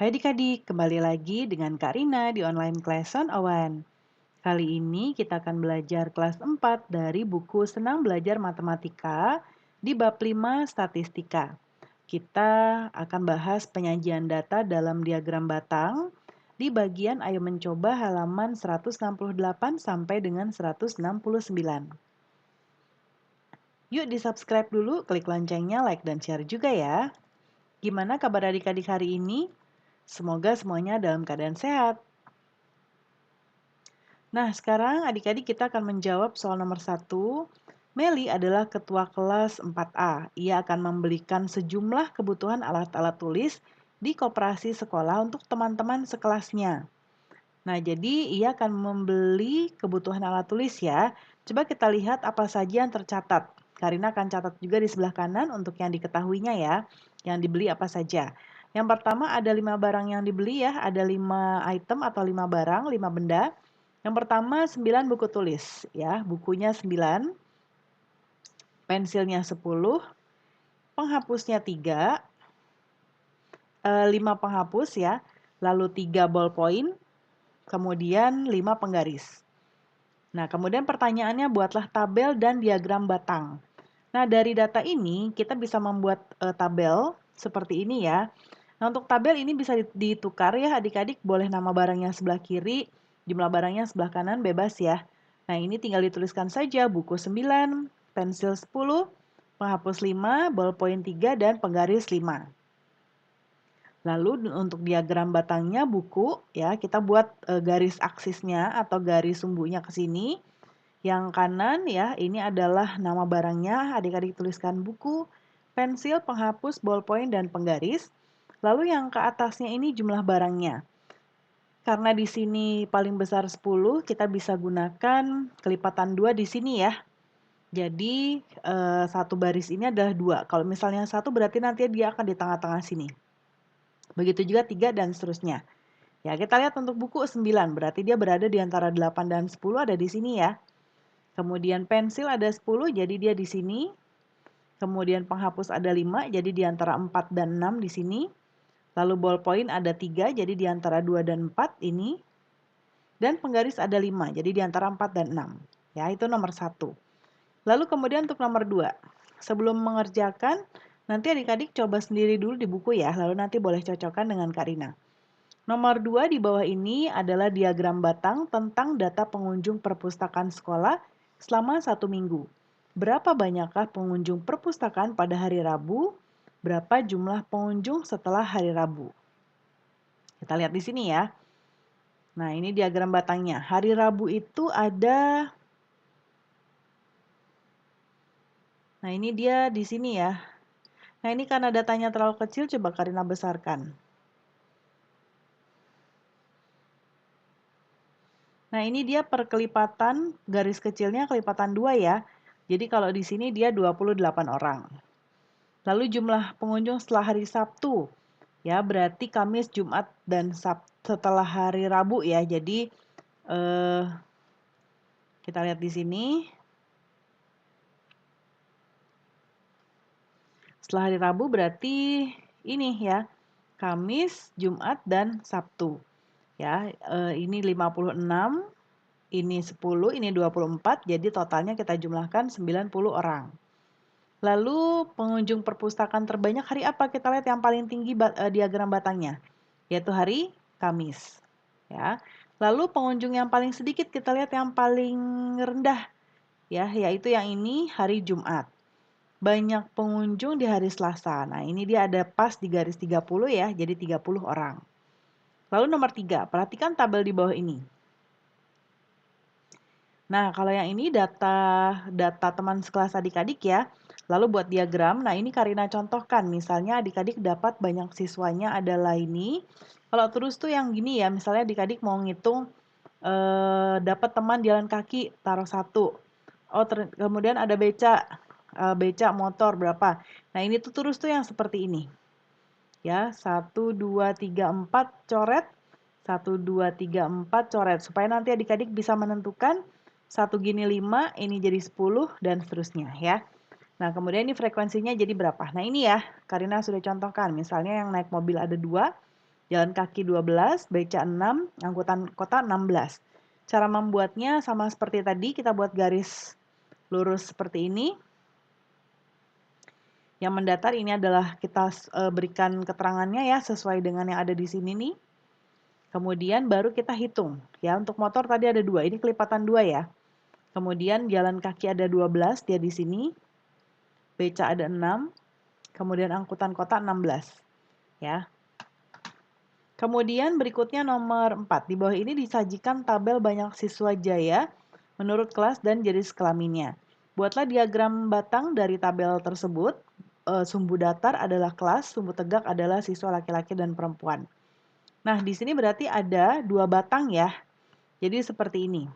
Hai adik-adik, kembali lagi dengan Kak Rina di online Lesson Awan. Kali ini kita akan belajar kelas 4 dari buku Senang Belajar Matematika di bab 5 Statistika. Kita akan bahas penyajian data dalam diagram batang di bagian Ayo Mencoba halaman 168 sampai dengan 169. Yuk di-subscribe dulu, klik loncengnya, like dan share juga ya. Gimana kabar adik-adik hari ini? Semoga semuanya dalam keadaan sehat. Nah, sekarang adik-adik kita akan menjawab soal nomor 1. Meli adalah ketua kelas 4A. Ia akan membelikan sejumlah kebutuhan alat-alat tulis di koperasi sekolah untuk teman-teman sekelasnya. Nah, jadi ia akan membeli kebutuhan alat tulis ya. Coba kita lihat apa saja yang tercatat. Karina akan catat juga di sebelah kanan untuk yang diketahuinya ya. Yang dibeli apa saja. Yang pertama ada 5 barang yang dibeli ya. Ada 5 item atau 5 barang, 5 benda. Yang pertama 9 buku tulis ya. Bukunya 9, pensilnya 10, penghapusnya 3, 5 penghapus ya. Lalu 3 ballpoint, kemudian 5 penggaris. Nah, kemudian pertanyaannya buatlah tabel dan diagram batang. Nah, dari data ini kita bisa membuat tabel seperti ini ya. Nah, untuk tabel ini bisa ditukar ya adik-adik, boleh nama barangnya sebelah kiri, jumlah barangnya sebelah kanan, bebas ya. Nah, ini tinggal dituliskan saja buku 9, pensil 10, penghapus 5, ballpoint 3, dan penggaris 5. Lalu untuk diagram batangnya buku ya, kita buat garis aksisnya atau garis sumbunya ke sini. Yang kanan ya, ini adalah nama barangnya, adik-adik tuliskan buku, pensil, penghapus, ballpoint, dan penggaris. Lalu yang ke atasnya ini jumlah barangnya. Karena di sini paling besar 10, kita bisa gunakan kelipatan 2 di sini ya. Jadi satu baris ini adalah 2. Kalau misalnya 1 berarti nanti dia akan di tengah-tengah sini. Begitu juga 3 dan seterusnya. Ya, kita lihat untuk buku 9, berarti dia berada di antara 8 dan 10 ada di sini ya. Kemudian pensil ada 10, jadi dia di sini. Kemudian penghapus ada 5, jadi di antara 4 dan 6 di sini. Lalu ballpoint ada 3, jadi di antara 2 dan 4 ini. Dan penggaris ada 5, jadi di antara 4 dan 6. Ya, itu nomor 1. Lalu kemudian untuk nomor 2. Sebelum mengerjakan, nanti adik-adik coba sendiri dulu di buku ya, lalu nanti boleh cocokkan dengan Kak Rina. Nomor 2 di bawah ini adalah diagram batang tentang data pengunjung perpustakaan sekolah selama 1 minggu. Berapa banyakkah pengunjung perpustakaan pada hari Rabu? Berapa jumlah pengunjung setelah hari Rabu? Kita lihat di sini ya. Nah, ini diagram batangnya. Hari Rabu itu ada... Nah, ini dia di sini ya. Nah, ini karena datanya terlalu kecil, coba Karina besarkan. Nah, ini dia perkelipatan, garis kecilnya kelipatan 2 ya. Jadi kalau di sini dia 28 orang. Lalu jumlah pengunjung setelah hari Sabtu. Ya, berarti Kamis, Jumat, dan Sabtu setelah hari Rabu ya. Jadi kita lihat di sini. Setelah hari Rabu berarti ini ya. Kamis, Jumat, dan Sabtu. Ya, ini 56. Ini 10, ini 24, jadi totalnya kita jumlahkan 90 orang. Lalu pengunjung perpustakaan terbanyak hari apa? Kita lihat yang paling tinggi diagram batangnya, yaitu hari Kamis. Ya. Lalu pengunjung yang paling sedikit kita lihat yang paling rendah, ya, yaitu yang ini hari Jumat. Banyak pengunjung di hari Selasa. Nah, ini dia ada pas di garis 30 ya, jadi 30 orang. Lalu nomor 3, perhatikan tabel di bawah ini. Nah, kalau yang ini data teman sekelas adik-adik ya. Lalu buat diagram, nah ini Karina contohkan. Misalnya adik-adik dapat banyak siswanya adalah ini. Kalau terus tuh yang gini ya, misalnya adik-adik mau ngitung dapat teman jalan kaki, taruh 1. Oh, kemudian ada beca motor berapa. Nah, ini tuh terus tuh yang seperti ini. Ya, 1, 2, 3, 4 coret. 1, 2, 3, 4 coret. Supaya nanti adik-adik bisa menentukan 1 gini 5, ini jadi 10, dan seterusnya ya. Nah, kemudian ini frekuensinya jadi berapa? Nah, ini ya, Karina sudah contohkan. Misalnya yang naik mobil ada 2, jalan kaki 12, beca 6, angkutan kota 16. Cara membuatnya sama seperti tadi, kita buat garis lurus seperti ini. Yang mendatar ini adalah kita berikan keterangannya ya sesuai dengan yang ada di sini nih. Kemudian baru kita hitung ya. Untuk motor tadi ada 2, ini kelipatan 2 ya. Kemudian jalan kaki ada 12, dia di sini. Beca ada 6. Kemudian angkutan kota 16 ya. Kemudian berikutnya nomor 4. Di bawah ini disajikan tabel banyak siswa jaya menurut kelas dan jenis kelaminnya. Buatlah diagram batang dari tabel tersebut. Sumbu datar adalah kelas, sumbu tegak adalah siswa laki-laki dan perempuan. Nah, di sini berarti ada 2 batang ya. Jadi seperti ini.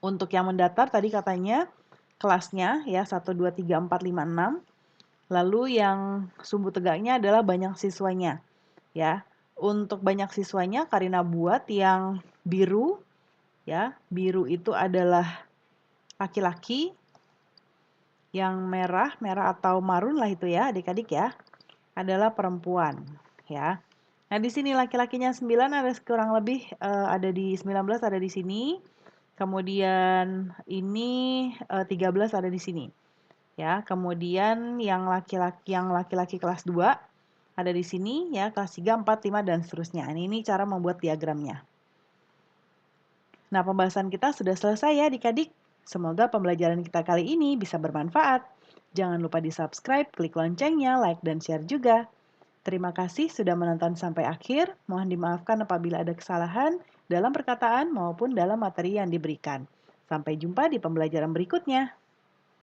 Untuk yang mendatar tadi katanya kelasnya ya 1, 2, 3, 4, 5, 6. Lalu yang sumbu tegaknya adalah banyak siswanya ya. Untuk banyak siswanya Karina buat yang biru ya. Biru itu adalah laki-laki. Yang merah atau marun lah itu ya adik-adik ya, adalah perempuan ya. Nah, di sini laki-lakinya 9 ada kurang lebih ada di 19 ada di sini. Kemudian ini 13 ada di sini. Ya, kemudian yang laki-laki kelas 2 ada di sini ya, kelas 3, 4, 5 dan seterusnya. Ini cara membuat diagramnya. Nah, pembahasan kita sudah selesai ya adik-adik. Semoga pembelajaran kita kali ini bisa bermanfaat. Jangan lupa di-subscribe, klik loncengnya, like, dan share juga. Terima kasih sudah menonton sampai akhir. Mohon dimaafkan apabila ada kesalahan dalam perkataan maupun dalam materi yang diberikan. Sampai jumpa di pembelajaran berikutnya.